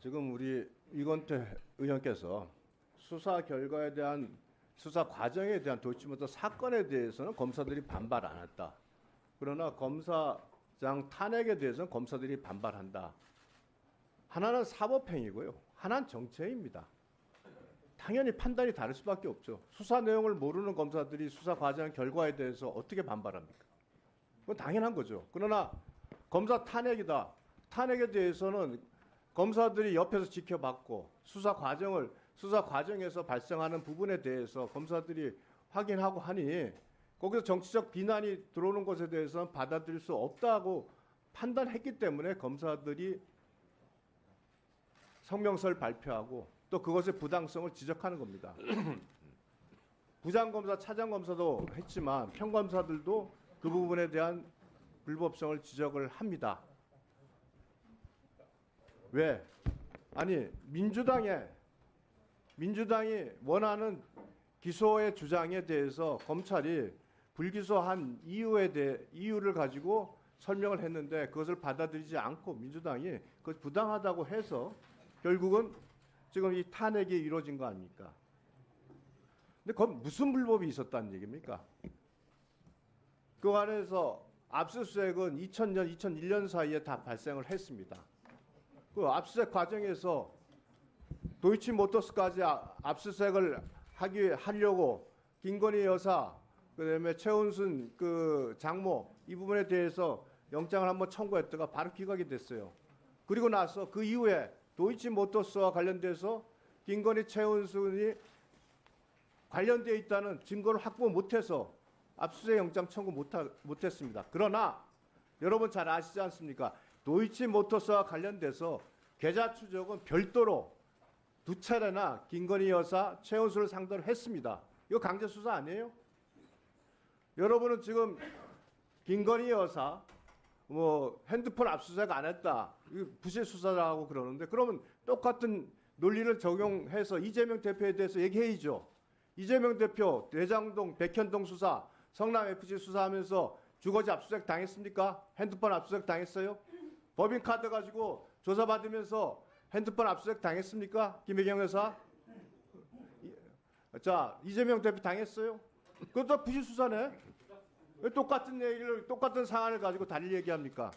지금 우리 이건태 의원께서 수사 결과에 대한 수사 과정에 대한 도이치모터 사건에 대해서는 검사들이 반발 안 했다. 그러나 검사장 탄핵에 대해서는 검사들이 반발한다. 하나는 사법행위고요. 하나는 정치행위입니다. 당연히 판단이 다를 수밖에 없죠. 수사 내용을 모르는 검사들이 수사 과정 결과에 대해서 어떻게 반발합니까? 그건 당연한 거죠. 그러나 검사 탄핵이다. 탄핵에 대해서는 검사들이 옆에서 지켜봤고 수사 과정에서 발생하는 부분에 대해서 검사들이 확인하고 하니 거기서 정치적 비난이 들어오는 것에 대해서는 받아들일 수 없다고 판단했기 때문에 검사들이 성명서를 발표하고 또 그것의 부당성을 지적하는 겁니다. 부장검사, 차장검사도 했지만 평검사들도 그 부분에 대한 불법성을 지적을 합니다. 왜? 아니 민주당이 원하는 기소의 주장에 대해서 검찰이 불기소한 이유를 가지고 설명을 했는데 그것을 받아들이지 않고 민주당이 그것 부당하다고 해서 결국은 지금 이 탄핵이 이루어진 거 아닙니까? 근데 그건 무슨 불법이 있었다는 얘기입니까? 그 안에서 압수수색은 2000년, 2001년 사이에 다 발생을 했습니다. 그 압수수색 과정에서 도이치모터스까지 압수수색을 하려고 김건희 여사, 그다음에 최은순 그 장모 이 부분에 대해서 영장을 한번 청구했다가 바로 기각이 됐어요. 그리고 나서 그 이후에 도이치모터스와 관련돼서 김건희, 최은순이 관련되어 있다는 증거를 확보 못해서 압수수색 영장 청구 못했습니다. 그러나 여러분 잘 아시지 않습니까? 도이치모터스와 관련돼서 계좌 추적은 별도로 두 차례나 김건희 여사, 최은순을 상대로 했습니다. 이거 강제 수사 아니에요? 여러분은 지금 김건희 여사 뭐 핸드폰 압수수색 안 했다, 부실 수사라고 그러는데 그러면 똑같은 논리를 적용해서 이재명 대표에 대해서 얘기해야죠. 이재명 대표 대장동, 백현동 수사, 성남 FC 수사하면서 주거지 압수수색 당했습니까? 핸드폰 압수수색 당했어요? 법인카드 가지고 조사받으면서 핸드폰 압수수색 당했습니까? 김혜경 여사? 자, 이재명 대표 당했어요? 그것도 부실 수사네? 왜 똑같은 얘기를, 똑같은 사안을 가지고 달리 얘기합니까?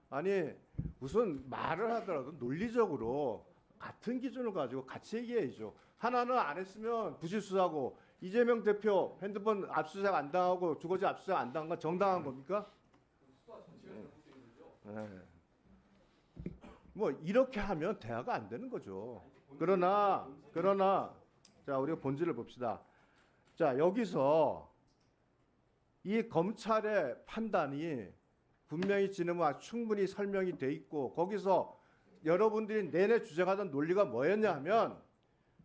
아니, 무슨 말을 하더라도 논리적으로 같은 기준을 가지고 같이 얘기해야죠. 하나는 안 했으면 부실 수사고 이재명 대표 핸드폰 압수수색 안 당하고 주거지 압수수색 안 당한 건 정당한 겁니까? 네. 뭐 이렇게 하면 대화가 안 되는 거죠. 그러나 자, 우리가 본질을 봅시다. 자, 여기서 이 검찰의 판단이 분명히 지금 충분히 설명이 돼 있고 거기서 여러분들이 내내 주장하던 논리가 뭐였냐 하면,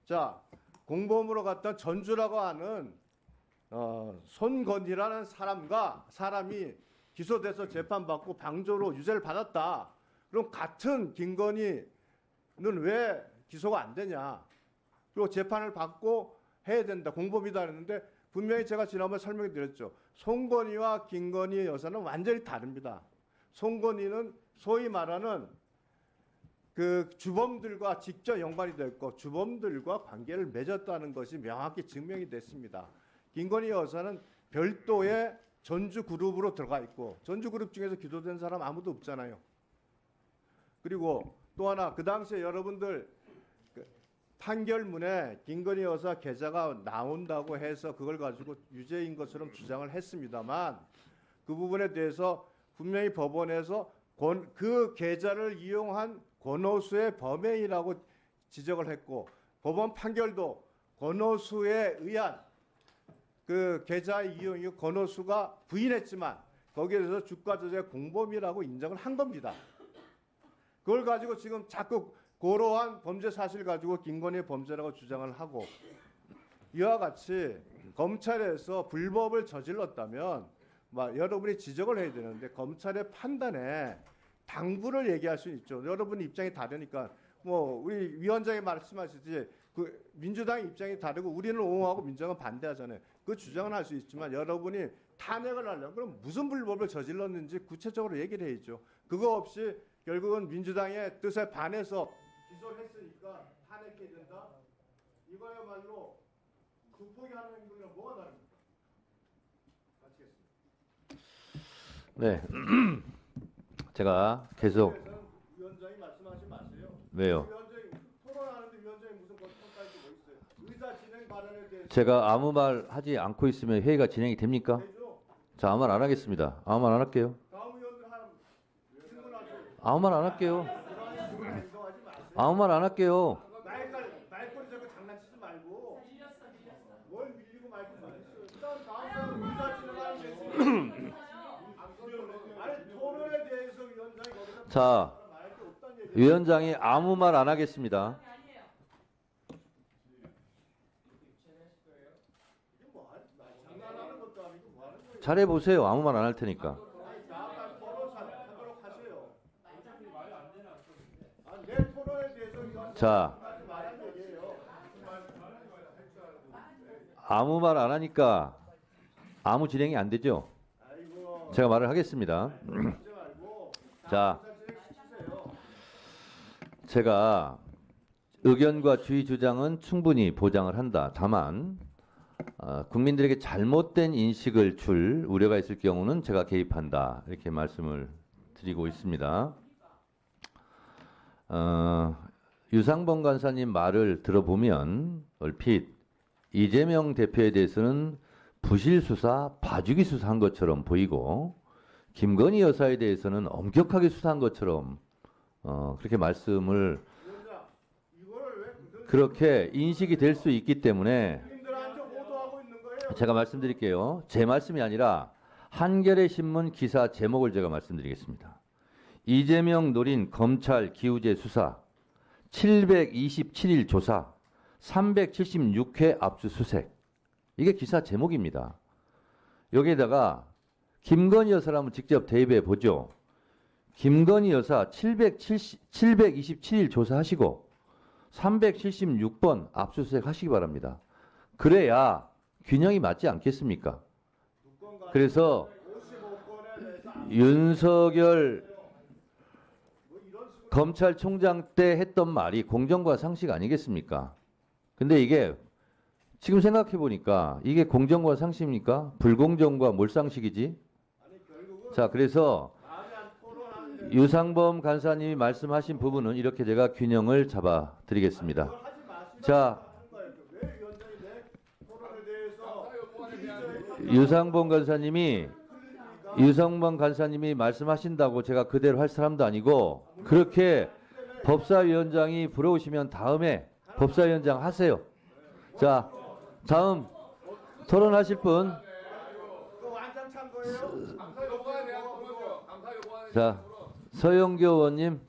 자, 공범으로 갔던 전주라고 하는 손건희라는 사람이 기소돼서 재판받고 방조로 유죄를 받았다. 그럼 같은 김건희는 왜 기소가 안 되냐? 그리고 재판을 받고 해야 된다. 공범이다 했는데 분명히 제가 지난번에 설명해 드렸죠. 송건희와 김건희 여사는 완전히 다릅니다. 송건희는 소위 말하는 그 주범들과 직접 연관이 됐고 주범들과 관계를 맺었다는 것이 명확히 증명이 됐습니다. 김건희 여사는 별도의 전주 그룹으로 들어가 있고 전주 그룹 중에서 기소된 사람 아무도 없잖아요. 그리고 또 하나, 그 당시에 여러분들 판결문에 김건희 여사 계좌가 나온다고 해서 그걸 가지고 유죄인 것처럼 주장을 했습니다만 그 부분에 대해서 분명히 법원에서 그 계좌를 이용한 권오수의 범행이라고 지적을 했고 법원 판결도 권오수에 의한 그 계좌의 이용이 권오수가 부인했지만 거기에 대해서 주가 조작 공범이라고 인정을 한 겁니다. 그걸 가지고 지금 자꾸 고러한 범죄 사실 가지고 김건희의 범죄라고 주장을 하고, 이와 같이 검찰에서 불법을 저질렀다면 여러분이 지적을 해야 되는데 검찰의 판단에 당부를 얘기할 수 있죠. 여러분 입장이 다르니까 뭐 우리 위원장이 말씀하시듯이 그 민주당 입장이 다르고 우리는 옹호하고 민주당은 반대하잖아요. 그 주장은 할 수 있지만 여러분이 탄핵을 하려면 그럼 무슨 불법을 저질렀는지 구체적으로 얘기를 해야죠. 그거 없이 결국은 민주당의 뜻에 반해서 기소했으니까 탄핵해야 된다. 이거야말로 극포기하는 행동이랑 뭐가 다릅니까? 마치겠습니다. 네. 제가 계속 위원장이 말씀하지 마세요. 왜요? 위원장이 토론하는데 위원장이 무슨 평가할 게 뭐 있어요? 의사 진행 발언에 대해서 제가 아무 말 하지 않고 있으면 회의가 진행이 됩니까? 되죠. 자, 아무 말 안 하겠습니다. 아무 말 안 할게요. 다음 의원들 한 질문하세요. 아무 말 안 할게요. 행동하지 마세요. 아무 말 안 할게요. 말꼬리 잡고 장난치지 말고. 뭘 밀리고 말고 말했어요. 일단 다음 사람 의사 진행하는 게 아니 토론에 대해서 위원장이 거기서 자, 말할 게 없다는 얘기예요. 위원장이 아무 말 안 하겠습니다. 이게 뭐 장난하는 것도 아니고 뭐 하는 거예요? 잘해 보세요. 아무 말 안 할 테니까. 아니 잠깐 토론 하도록 하세요. 아니 내 토론에 대해서 위원장이 자, 말하는 얘기예요. 아무 말 안 하니까 아무 진행이 안 되죠. 아이고 제가 말을 하겠습니다. 하지 말고 자, 진행시키세요. 제가 의견과 주의 주장은 충분히 보장을 한다. 다만 국민들에게 잘못된 인식을 줄 우려가 있을 경우는 제가 개입한다. 이렇게 말씀을 드리고 있습니다. 유상범 간사님 말을 들어보면 얼핏 이재명 대표에 대해서는 부실 수사, 봐주기 수사한 것처럼 보이고 김건희 여사에 대해서는 엄격하게 수사한 것처럼 그렇게 말씀을 위원장 이거를 왜 그들 그렇게 인식이 될 수 있기 때문에 국민들한테 호도하고 있는 거예요? 제가 말씀드릴게요. 제 말씀이 아니라 한겨레 신문 기사 제목을 제가 말씀드리겠습니다. 이재명 노린 검찰 기우제 수사 727일 조사 376회 압수수색. 이게 기사 제목입니다. 여기에다가 김건희 여사를 한번 직접 대입해 보죠. 김건희 여사 727일 조사하시고 376번 압수수색 하시기 바랍니다. 그래야 균형이 맞지 않겠습니까? 그래서 55건에 대해서 윤석열 검찰총장 때 했던 말이 공정과 상식 아니겠습니까? 근데 이게 지금 생각해 보니까 이게 공정과 상식입니까? 불공정과 몰상식이지? 자, 그래서 마음에 안 토론하는데 유상범 간사님이 말씀하신 부분은 이렇게 제가 균형을 잡아 드리겠습니다. 그걸 하지 마시라고 자, 하는 거예요. 왜 위원장이 내 토론에 대해서 유상범 간사님이 말씀하신다고 제가 그대로 할 사람도 아니고 그렇게 법사위원장이 부러우시면 다음에 법사위원장 하세요. 자, 다음 토론하실 분. 그 완장 찬 거예요? 자, 서영교 의원님.